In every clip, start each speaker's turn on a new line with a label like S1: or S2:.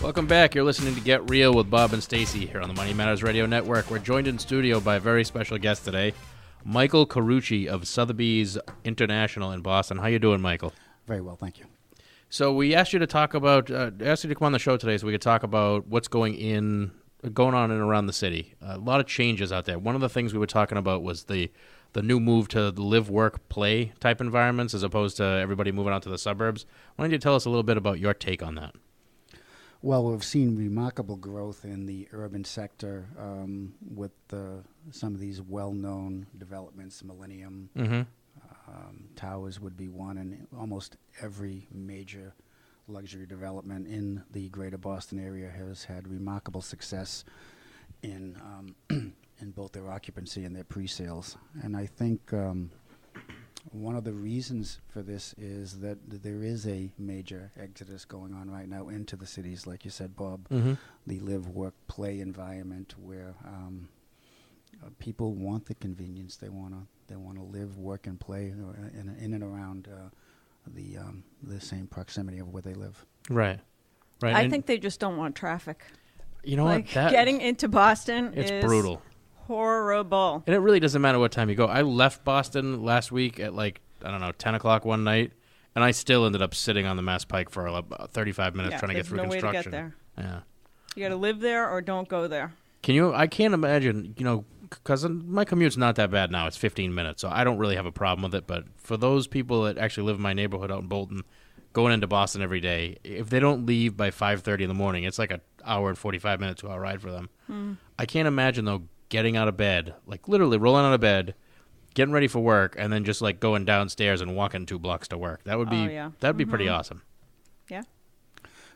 S1: Welcome back. You're listening to Get Real with Bob and Stacy here on the Money Matters Radio Network. We're joined in studio by a very special guest today, Michael Carucci of Sotheby's International in Boston. How you doing, Michael?
S2: Very well, thank you.
S1: So we asked you to talk about, asked you to come on the show today so we could talk about what's going on in and around the city. A lot of changes out there. One of the things we were talking about was the new move to the live, work, play type environments as opposed to everybody moving out to the suburbs. Why don't you tell us a little bit about your take on that?
S2: Well, we've seen remarkable growth in the urban sector with some of these well-known developments. Millennium Towers would be one, and almost every major luxury development in the greater Boston area has had remarkable success in both their occupancy and their pre-sales. And I think one of the reasons for this is that there is a major exodus going on right now into the cities, like you said, Bob, the live, work, play environment where people want the convenience. They want to live, work, and play in and around the same proximity of where they live.
S1: Right.
S3: I think they just don't want traffic.
S1: You know
S3: what? Getting into Boston is
S1: brutal.
S3: Horrible.
S1: And it really doesn't matter what time you go. I left Boston last week at 10 o'clock one night, and I still ended up sitting on the Mass Pike for about 35 minutes trying to get through construction.
S3: Way to get there.
S1: Yeah.
S3: You got to live there or don't go there.
S1: I can't imagine, because my commute's not that bad now. It's 15 minutes, so I don't really have a problem with it. But for those people that actually live in my neighborhood out in Bolton, going into Boston every day, if they don't leave by 5:30 in the morning, it's like an hour and 45 minute 2-hour ride for them. I can't imagine, though, getting out of bed, like literally rolling out of bed, getting ready for work, and then just like going downstairs and walking 2 blocks to work. That would be that'd be pretty awesome.
S3: Yeah.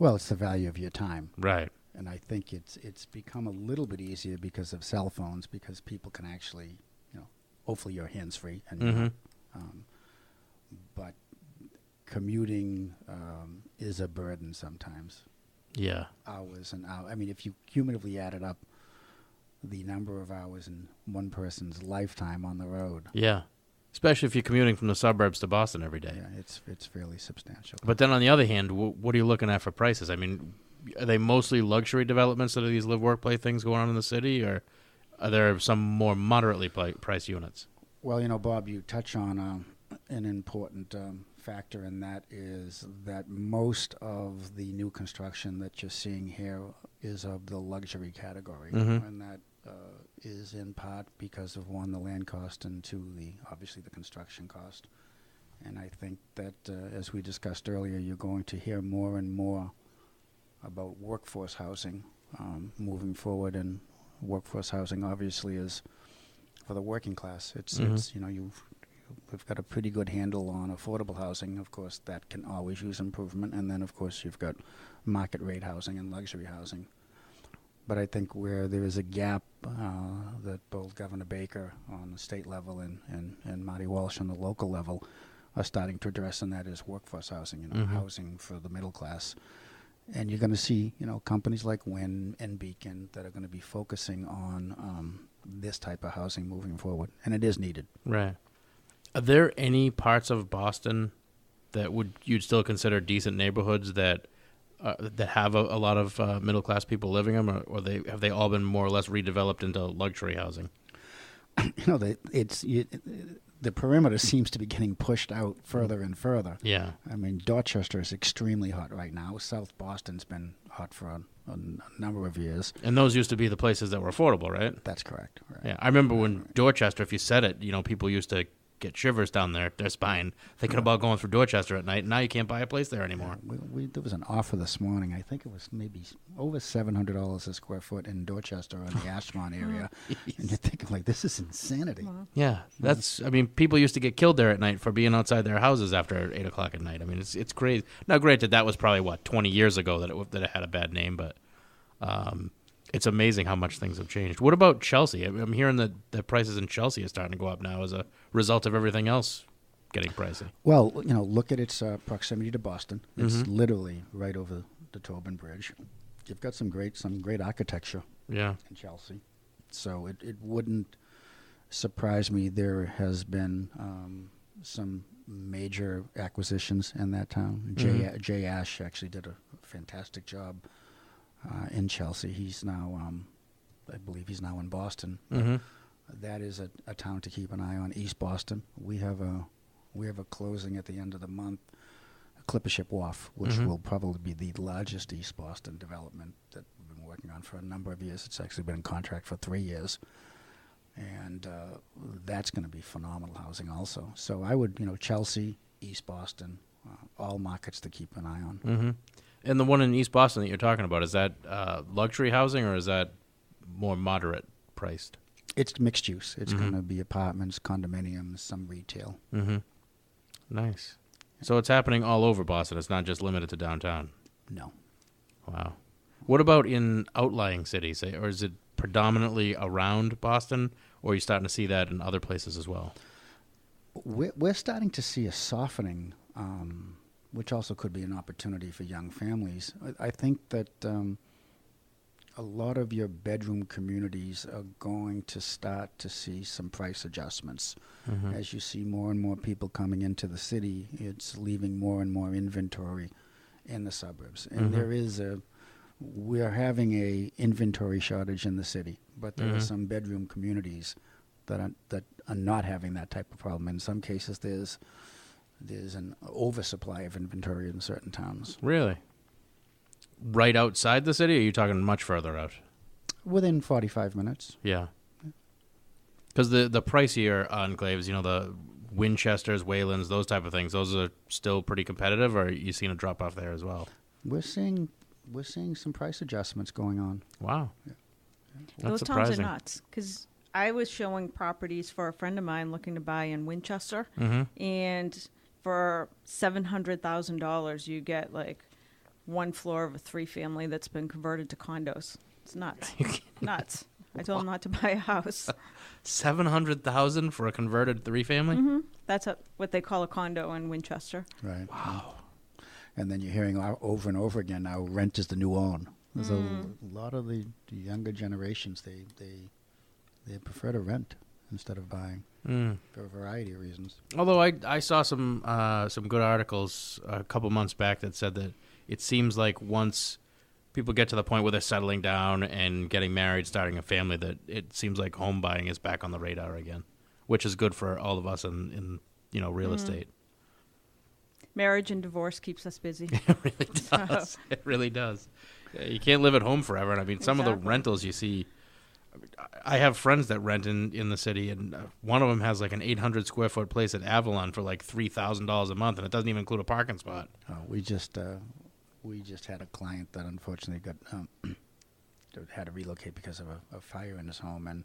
S2: Well, it's the value of your time.
S1: Right.
S2: And I think it's become a little bit easier because of cell phones, because people can actually, hopefully you're hands-free. And but commuting is a burden sometimes.
S1: Yeah.
S2: Hours and hours. I mean, if you cumulatively added up the number of hours in one person's lifetime on the road.
S1: Yeah. Especially if you're commuting from the suburbs to Boston every day.
S2: Yeah, it's fairly substantial.
S1: But then on the other hand, what are you looking at for prices? I mean, are they mostly luxury developments that are these live, work, play things going on in the city, or are there some more moderately priced units?
S2: Well, Bob, you touch on an important factor, and that is that most of the new construction that you're seeing here is of the luxury category, and that is in part because of, one, the land cost, and two, obviously the construction cost. And I think that, as we discussed earlier, you're going to hear more and more about workforce housing moving forward, and workforce housing obviously is for the working class. It's we've got a pretty good handle on affordable housing. Of course, that can always use improvement, and then of course you've got market rate housing and luxury housing. But I think where there is a gap that both Governor Baker on the state level and Marty Walsh on the local level are starting to address, and that is workforce housing, housing for the middle class. And you're going to see, companies like Wynn and Beacon that are going to be focusing on this type of housing moving forward, and it is needed.
S1: Right. Are there any parts of Boston that you'd still consider decent neighborhoods that have a lot of middle class people living in them, or have they all been more or less redeveloped into luxury housing?
S2: The perimeter seems to be getting pushed out further and further.
S1: Yeah.
S2: I mean, Dorchester is extremely hot right now. South Boston's been hot for a number of years.
S1: And those used to be the places that were affordable, right?
S2: That's correct. Right.
S1: Yeah, I remember when Dorchester, if you said it, people used to get shivers down their spine thinking about going through Dorchester at night. Now you can't buy a place there anymore.
S2: There was an offer this morning. I think it was maybe over $700 a square foot in Dorchester in the Ashmont area. And you're thinking, this is insanity.
S3: Wow.
S1: Yeah, people used to get killed there at night for being outside their houses after 8 o'clock at night. I mean, it's crazy. Now, granted, that was probably, 20 years ago that it had a bad name, but it's amazing how much things have changed. What about Chelsea? I'm hearing that the prices in Chelsea are starting to go up now as a result of everything else getting pricey.
S2: Well, look at its proximity to Boston. It's literally right over the Tobin Bridge. You've got some great architecture in Chelsea. So it wouldn't surprise me. There has been some major acquisitions in that town. Jay Ash actually did a fantastic job in Chelsea. He's now, I believe he's now in Boston.
S1: Mm-hmm.
S2: That is a town to keep an eye on. East Boston. We have a closing at the end of the month, Clippership Wharf, which
S1: Mhm.
S2: will probably be the largest East Boston development that we've been working on for a number of years. It's actually been in contract for 3 years. And that's going to be phenomenal housing also. So I would, Chelsea, East Boston, all markets to keep an eye on.
S1: Mm-hmm. And the one in East Boston that you're talking about, is that luxury housing or is that more moderate priced?
S2: It's mixed use. It's
S1: Mhm.
S2: going to be apartments, condominiums, some retail.
S1: Mm-hmm. Nice. So it's happening all over Boston. It's not just limited to downtown.
S2: No.
S1: Wow. What about in outlying cities? Or is it predominantly around Boston, or are you starting to see that in other places as well?
S2: We're starting to see a softening, which also could be an opportunity for young families. I think that a lot of your bedroom communities are going to start to see some price adjustments.
S1: Mm-hmm.
S2: As you see more and more people coming into the city, it's leaving more and more inventory in the suburbs. And
S1: Mhm.
S2: we're having a inventory shortage in the city, but there are
S1: Mhm.
S2: some bedroom communities that are not having that type of problem. In some cases, there's an oversupply of inventory in certain towns.
S1: Really? Right outside the city, or are you talking much further out?
S2: Within 45 minutes.
S1: Yeah. Because the pricier enclaves, the Winchesters, Waylands, those type of things, those are still pretty competitive, or are you seeing a drop off there as well?
S2: We're seeing some price adjustments going on.
S1: Wow.
S2: Yeah.
S1: That's
S3: Those
S1: surprising.
S3: towns are nuts. Because I was showing properties for a friend of mine looking to buy in Winchester,
S1: Mm-hmm.
S3: and for $700,000, you get like one floor of a 3-family that's been converted to condos. It's nuts. Nuts. I told him not to buy a house.
S1: $700,000 for a converted 3-family?
S3: Hmm. That's what they call a condo in Winchester.
S2: Right.
S1: Wow.
S2: And then you're hearing over and over again now, rent is the new own. There's a lot of the younger generations, they prefer to rent instead of buying
S1: Mm.
S2: for a variety of reasons.
S1: Although I saw some good articles a couple months back that said that it seems like once people get to the point where they're settling down and getting married, starting a family, that it seems like home buying is back on the radar again, which is good for all of us in real estate.
S3: Marriage and divorce keeps us busy.
S1: It really does. It really does. You can't live at home forever. And I mean, some of the
S3: Exactly.
S1: rentals you see, I have friends that rent in the city, and one of them has like an 800 square foot place at Avalon for like $3,000 a month, and it doesn't even include a parking spot.
S2: We just had a client that unfortunately got had to relocate because of a fire in his home, and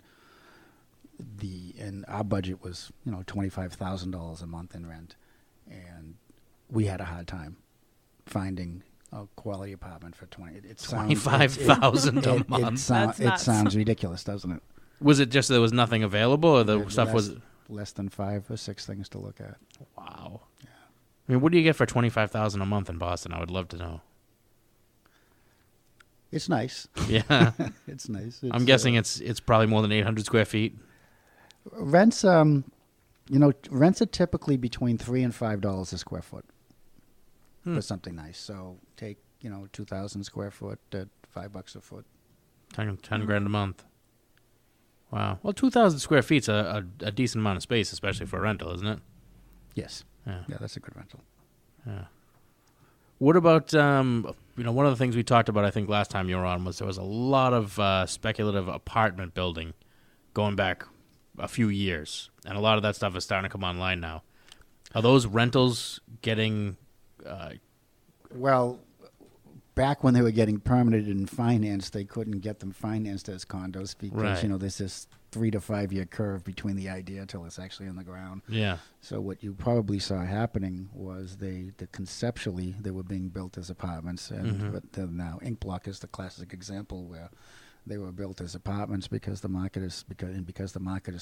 S2: our budget was $25,000 a month in rent, and we had a hard time finding a quality apartment for
S1: $25,000 a month.
S3: That's
S2: It
S3: nuts.
S2: sounds ridiculous, doesn't it?
S1: Was it just there was nothing available, or the
S2: There's
S1: stuff was?
S2: less than 5 or 6 things to look at.
S1: Wow. I mean, what do you get for $25,000 a month in Boston? I would love to know.
S2: It's nice.
S1: Yeah,
S2: It's nice.
S1: I'm guessing it's probably more than 800 square feet.
S2: Rents. Rents are typically between $3 and $5 a square foot for something nice. So take 2,000 square foot at $5 a foot.
S1: 10 grand a month. Wow. Well, 2,000 square feet's a decent amount of space, especially for a rental, isn't it?
S2: Yes.
S1: Yeah.
S2: Yeah, that's a good rental.
S1: Yeah. What about one of the things we talked about, I think last time you were on, was there was a lot of speculative apartment building going back a few years, and a lot of that stuff is starting to come online now. Are those rentals getting?
S2: Well, back when they were getting permitted and financed, they couldn't get them financed as condos because
S1: Right.
S2: there's this 3 to 5 year curve between the idea till it's actually on the ground.
S1: Yeah.
S2: So what you probably saw happening was conceptually they were being built as apartments, and but now Inkblock is the classic example where they were built as apartments because the market is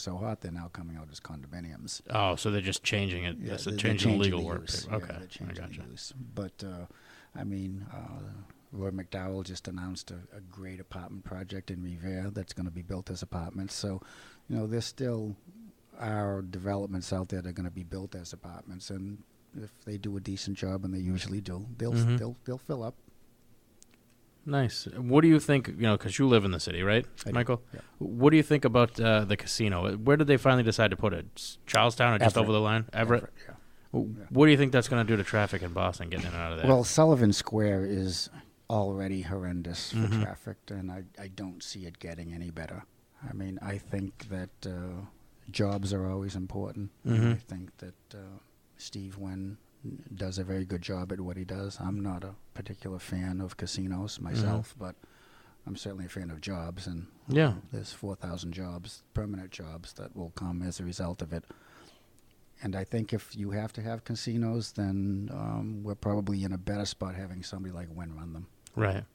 S2: so hot, they're now coming out as condominiums.
S1: Oh, so they're just changing it.
S2: Yeah,
S1: That's
S2: they're
S1: changing the legal
S2: the
S1: work.
S2: use.
S1: Okay,
S2: Yeah, they're
S1: I
S2: changing
S1: gotcha.
S2: the use. But Roy McDowell just announced a great apartment project in Revere that's going to be built as apartments. So, there still are developments out there that are going to be built as apartments, and if they do a decent job, and they usually do, they'll fill up.
S1: Nice. What do you think, because you live in the city, right,
S2: I do,
S1: Michael?
S2: yeah.
S1: What do you think about the casino? Where did they finally decide to put it? Charlestown or just
S2: Everett.
S1: over the line? Everett?
S2: Yeah.
S1: What do you think that's going to do to traffic in Boston, getting in and out of there?
S2: Well, Sullivan Square is already horrendous for
S1: Mhm.
S2: traffic, and I don't see it getting any better. I mean, I think that jobs are always important.
S1: Mhm.
S2: I think that Steve Wynn does a very good job at what he does. I'm not a particular fan of casinos myself, but I'm certainly a fan of jobs, and
S1: Yeah.
S2: there's 4,000 jobs, permanent jobs, that will come as a result of it. And I think if you have to have casinos, then we're probably in a better spot having somebody like Wynn run them.
S1: Right.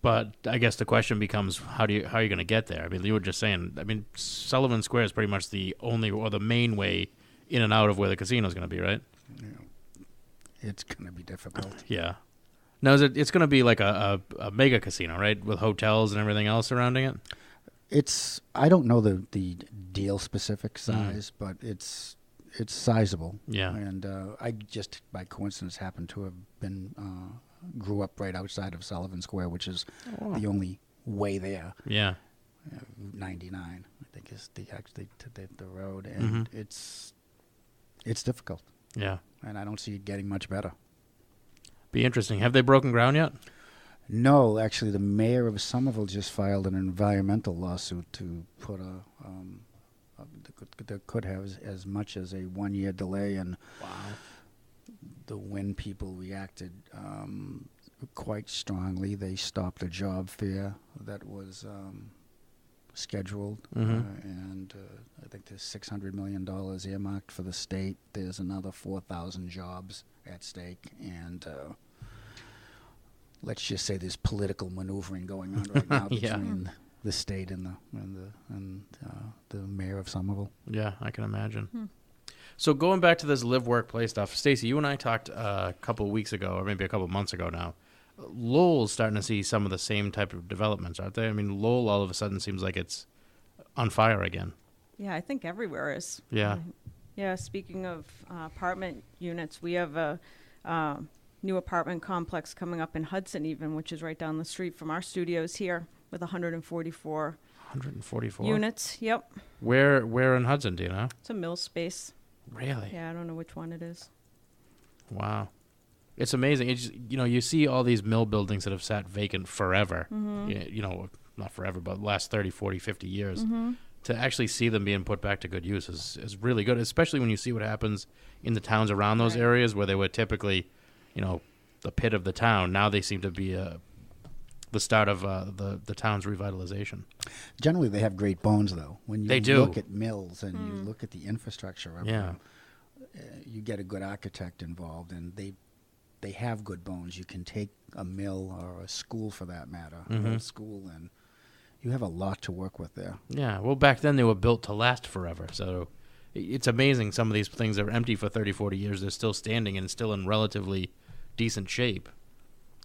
S1: But I guess the question becomes, how are you going to get there? I mean, you were just saying, Sullivan Square is pretty much the only or the main way in and out of where the casino is going to be, right?
S2: You know, it's going to be difficult.
S1: Yeah. Now, it's going to be like a mega casino, right, with hotels and everything else surrounding it?
S2: I don't know the deal specific size, but it's sizable.
S1: Yeah.
S2: And I just by coincidence happened to have been grew up right outside of Sullivan Square, which is the only way there.
S1: Yeah.
S2: Route 99, I think, is the road, and it's difficult,
S1: Yeah.
S2: and I don't see it getting much better.
S1: Be interesting. Have they broken ground yet?
S2: No, actually, the mayor of Somerville just filed an environmental lawsuit to put that could have as much as a 1-year delay, and the Wynn people reacted quite strongly. They stopped a job fair that was scheduled, and I think there's $600 million earmarked for the state. There's another 4,000 jobs at stake, and let's just say there's political maneuvering going on right now between the state and the mayor of Somerville.
S1: Yeah, I can imagine. So going back to this live, work, play stuff, Stacey, you and I talked a couple of weeks ago, or maybe a couple of months ago now. Lowell's starting to see some of the same type of developments, aren't they? I mean, Lowell all of a sudden seems like it's on fire again.
S3: Yeah, I think everywhere is.
S1: Yeah.
S3: Yeah, speaking of apartment units, we have a new apartment complex coming up in Hudson even, which is right down the street from our studios here, with 144
S1: 144
S3: units. Yep.
S1: Where in Hudson, do you know?
S3: It's a mill space.
S1: Really?
S3: Yeah, I don't know which one it is.
S1: Wow. It's amazing. It's, you see all these mill buildings that have sat vacant forever. Not forever, but last 30, 40, 50 years. To actually see them being put back to good use is really good, especially when you see what happens in the towns around those areas where they were typically, the pit of the town. Now they seem to be the start of the town's revitalization.
S2: Generally, they have great bones, though. When you
S1: They do.
S2: look at mills and you look at the infrastructure of them, you get a good architect involved, and they have good bones. You can take a mill or a school, for that matter, a school, and you have a lot to work with there.
S1: Yeah, well, back then they were built to last forever, so it's amazing some of these things that are empty for 30, 40 years, they're still standing and still in relatively decent shape.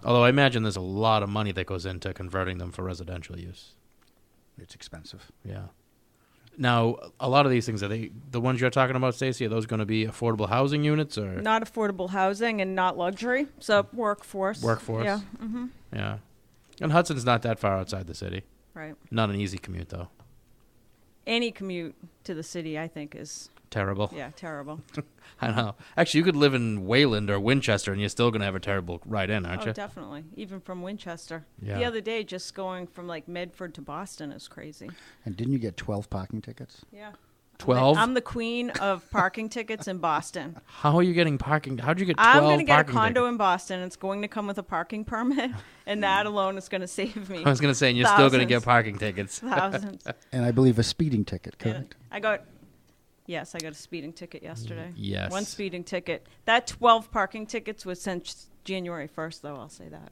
S1: Although I imagine there's a lot of money that goes into converting them for residential use.
S2: It's expensive.
S1: Yeah. Now, a lot of these things, are they the ones you're talking about, Stacey? Are those going to be affordable housing units or
S3: Not affordable housing and not luxury, so workforce.
S1: workforce?
S3: Yeah.
S1: Yeah. And Hudson's not that far outside the city.
S3: Right.
S1: Not an easy commute, though.
S3: Any commute to the city, I think, is
S1: Terrible.
S3: terrible.
S1: I know. Actually, you could live in Wayland or Winchester, and you're still going to have a terrible ride in, aren't you?
S3: Definitely. Even from Winchester.
S1: Yeah.
S3: The other day, just going from like Medford to Boston is crazy.
S2: And didn't you get 12 parking tickets?
S3: Yeah.
S1: 12?
S3: I'm the queen of parking tickets in Boston.
S1: How are you getting parking? How'd you get 12
S3: I'm going to get a
S1: parking
S3: condo
S1: tickets?
S3: in Boston. It's going to come with a parking permit, and that alone is going to save me
S1: I was going to say, and you're still going to get
S3: Thousands.
S1: parking tickets.
S3: thousands.
S2: And I believe a speeding ticket,
S3: And
S2: correct?
S3: I got a speeding ticket yesterday.
S1: Yes.
S3: One speeding ticket. That 12 parking tickets was since January 1st, though, I'll say that.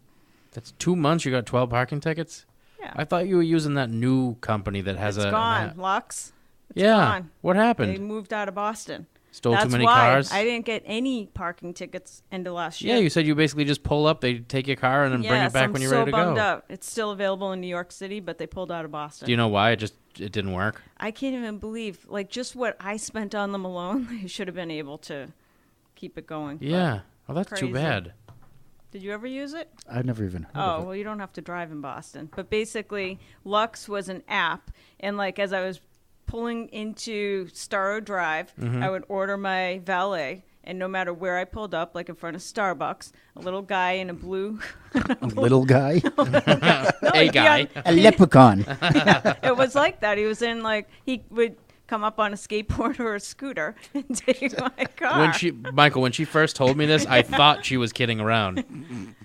S1: That's 2 months you got 12 parking tickets?
S3: Yeah.
S1: I thought you were using that new company that has
S3: It's
S1: a...
S3: gone. Lux. It's
S1: yeah.
S3: gone.
S1: What
S3: They
S1: happened?
S3: moved out of Boston.
S1: Stole
S3: That's
S1: too many
S3: why
S1: cars?
S3: I didn't get any parking tickets end of last year.
S1: Yeah, you said you basically just pull up, they take your car, and then bring it back
S3: I'm
S1: when you're
S3: so
S1: ready to
S3: bummed
S1: go.
S3: out. It's still available in New York City, but they pulled out of Boston.
S1: Do you know why? It didn't work?
S3: I can't even believe, just what I spent on them alone, they should have been able to keep it going.
S1: Yeah. Well, that's too
S3: Crazy.
S1: bad.
S3: Did you ever use it?
S2: I've never even heard of
S3: Oh,
S2: it.
S3: well, you don't have to drive in Boston. But basically, Lux was an app. And, like, as I was pulling into Starro Drive, I would order my valet. And no matter where I pulled up, like in front of Starbucks, a little guy in a blue...
S2: A little guy?
S1: A guy.
S2: A leprechaun.
S3: It was like that. He was in, like, he would come up on a skateboard or a scooter and take my car.
S1: Michael, when she first told me this, I thought she was kidding around.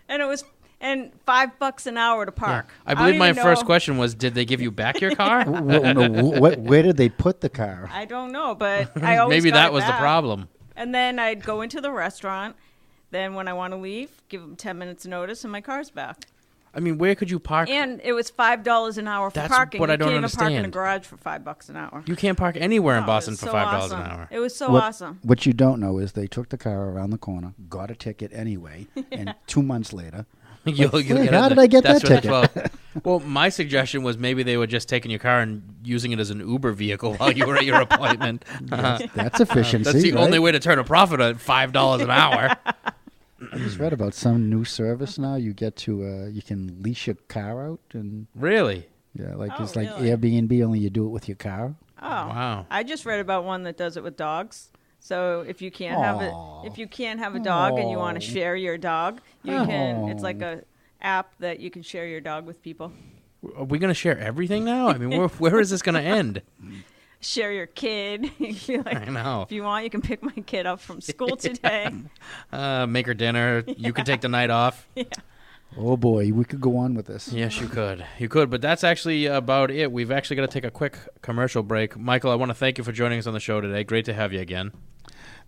S3: And it was... And $5 an hour to park.
S1: I believe my
S3: don't
S1: first
S3: even know-
S1: question was, did they give you back your car?
S2: Where did they put the car?
S3: I don't know, but I always
S1: Maybe
S3: got
S1: that
S3: it
S1: was the
S3: back.
S1: problem.
S3: And then I'd go into the restaurant. Then when I want to leave, give them 10 minutes notice, and my car's back.
S1: I mean, where could you park?
S3: And it was $5 an hour for
S1: That's
S3: parking.
S1: what I don't
S3: You can't even park in a
S1: understand.
S3: garage for $5 an hour.
S1: You can't park anywhere in
S3: No,
S1: Boston
S3: it was
S1: for
S3: so
S1: $5
S3: awesome.
S1: an hour.
S3: It was so awesome.
S2: What you don't know is they took the car around the corner, got a ticket anyway, and 2 months later,
S1: You'll
S2: Like,
S1: get
S2: how
S1: it.
S2: did I get
S1: That's
S2: that
S1: what-
S2: ticket?
S1: Well, my suggestion was maybe they were just taking your car and using it as an Uber vehicle while you were at your appointment.
S2: that's efficiency.
S1: That's the
S2: right?
S1: only way to turn a profit at $5 an hour.
S2: I just read about some new service now. You get to you can lease your car out, and
S1: Really?
S2: yeah, like
S3: Oh,
S2: it's like
S3: really?
S2: Airbnb, only you do it with your car.
S3: Oh,
S1: Wow.
S3: I just read about one that does it with dogs. So if you can't have it,
S2: Aw.
S3: if you can't have a dog and you want to
S2: Aw.
S3: share your dog, you can. It's like
S2: Aw.
S3: a app that you can share your dog with people.
S1: Are we going to share everything now? I mean, where is this going to end?
S3: Share your kid. You're like,
S1: I know.
S3: if you want, you can pick my kid up from school today.
S1: Make her dinner. You can take the night off.
S2: Oh boy, we could go on with this.
S1: Yes, you could. You could, but that's actually about it. We've actually got to take a quick commercial break. Michael, I want to thank you for joining us on the show today. Great to have you again.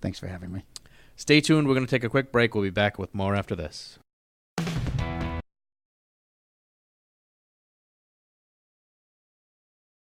S2: Thanks for having me.
S1: Stay tuned. We're going to take a quick break. We'll be back with more after this.